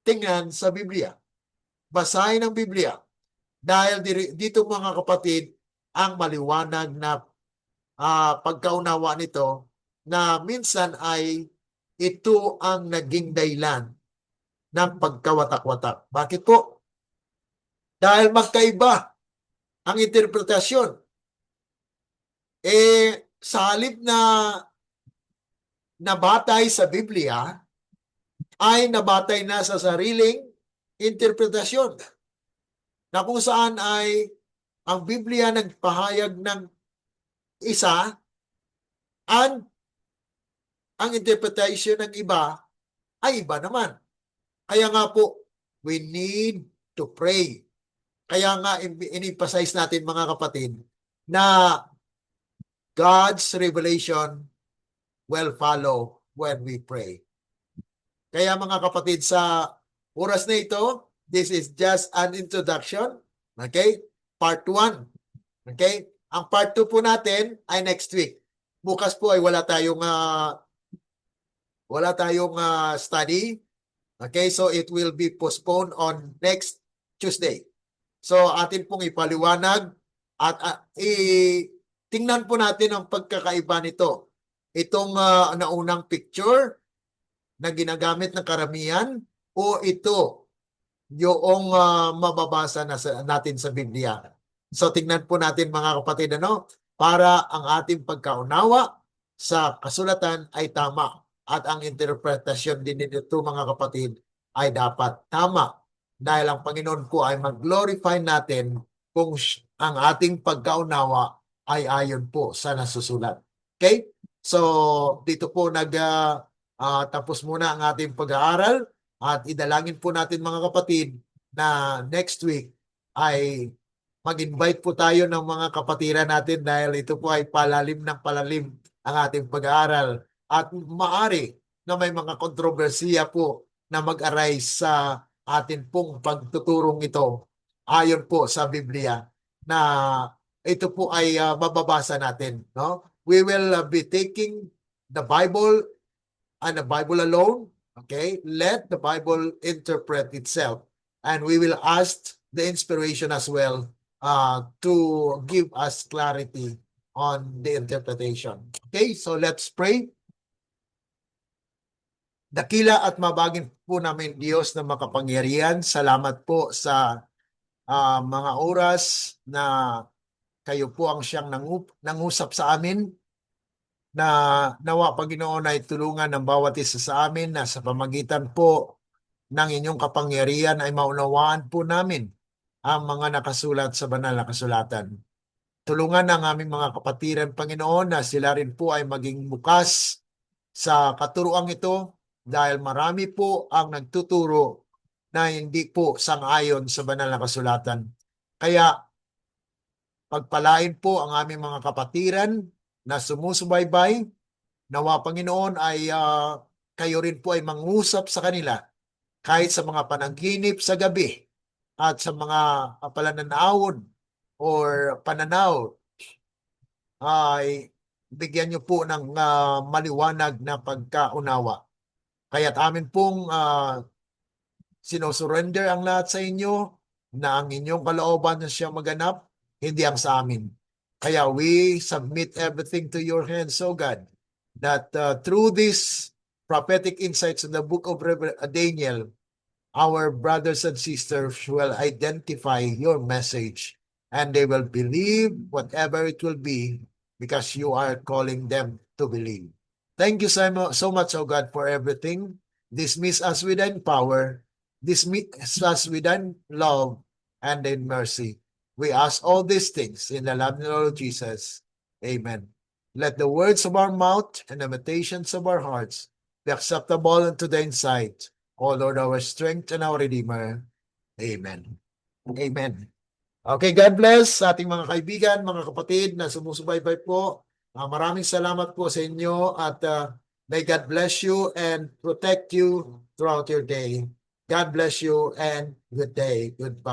tingnan sa Biblia. Basahin ang Biblia. Dahil dito, mga kapatid, ang maliwanag na pagkaunawa nito na minsan ay ito ang naging dahilan ng pagkawatak-watak. Bakit po? Dahil magkaiba ang interpretasyon. Sa halip na nabatay sa Biblia, ay nabatay na sa sariling interpretasyon. Na kung saan ay ang Biblia nagpahayag ng isa, and ang interpretation ng iba ay iba naman. Kaya nga po, we need to pray. Kaya nga in-emphasize natin, mga kapatid, na God's revelation will follow when we pray. Kaya, mga kapatid, sa oras na ito, this is just an introduction. Okay? Part 1. Okay? Ang part 2 po natin ay next week. Bukas po ay wala tayong study. Okay? So it will be postponed on next Tuesday. So atin pong ipaliwanag at tingnan po natin ang pagkakaiba nito. Itong naunang picture na ginagamit ng karamihan o ito yung mababasa natin sa Biblia. So tingnan po natin, mga kapatid, para ang ating pagkaunawa sa kasulatan ay tama at ang interpretasyon din nito, mga kapatid, ay dapat tama. Dahil ang Panginoon po ay mag-glorify natin kung ang ating pagkaunawa ay ayon po sa nasusulat. Okay? So dito po tapos muna ang ating pag-aaral at idalangin po natin, mga kapatid, na next week ay mag-invite po tayo ng mga kapatiran natin dahil ito po ay palalim ng palalim ang ating pag-aaral at maari na may mga kontrobersiya po na mag-arise sa atin pong pagtuturong ito ayon po sa Biblia na ito po ay mababasa natin. No? We will be taking the Bible and the Bible alone. Okay? Let the Bible interpret itself. And we will ask the inspiration as well to give us clarity on the interpretation. Okay? So let's pray. Dakila at mabagin po namin Diyos na makapangyarihan. Salamat po sa mga oras na kayo po ang siyang nangusap sa amin, na nawa, Panginoon, ay tulungan ng bawat isa sa amin na sa pamagitan po ng inyong kapangyarihan ay maunawaan po namin ang mga nakasulat sa banal na kasulatan. Tulungan ang aming mga kapatiran, Panginoon, na sila rin po ay maging bukas sa katuruang ito dahil marami po ang nagtuturo na hindi po sang-ayon sa banal na kasulatan. Kaya pagpalain po ang aming mga kapatiran na sumusubaybay. Nawa, Panginoon, ay kayo rin po ay mangusap sa kanila kahit sa mga panaginip sa gabi at sa mga palananawon or pananaw, ay bigyan niyo po ng maliwanag na pagkaunawa. Kaya't amin pong sinosurrender ang lahat sa inyo, na ang inyong kalooban na siya maganap, hindi ang sa amin. Kaya we submit everything to your hands, O God, that through these prophetic insights in the book of Daniel, our brothers and sisters will identify your message and they will believe whatever it will be because you are calling them to believe. Thank you so much, O God, for everything. Dismiss us with thine power. Dismiss us with thine love and in mercy. We ask all these things in the love of the Lord Jesus. Amen. Let the words of our mouth and the meditations of our hearts be acceptable unto thine sight, O Lord, our strength and our Redeemer. Amen. Amen. Okay, God bless sa ating mga kaibigan, mga kapatid na sumusubaybay po. Maraming salamat po sa inyo at may God bless you and protect you throughout your day. God bless you and good day. Goodbye.